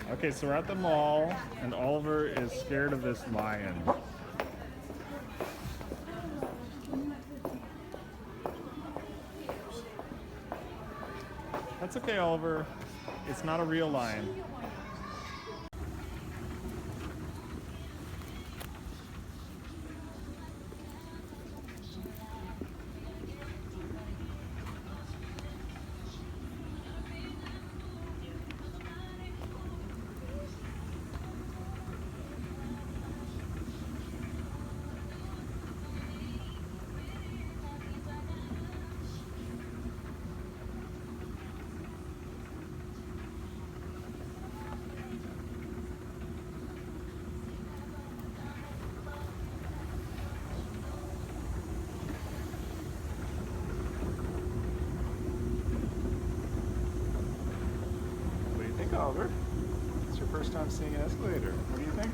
Okay, so we're at the mall, and Oliver is scared of this lion. That's okay, Oliver. It's not a real lion. What do you think, Oliver? It's your first time seeing an escalator. What do you think?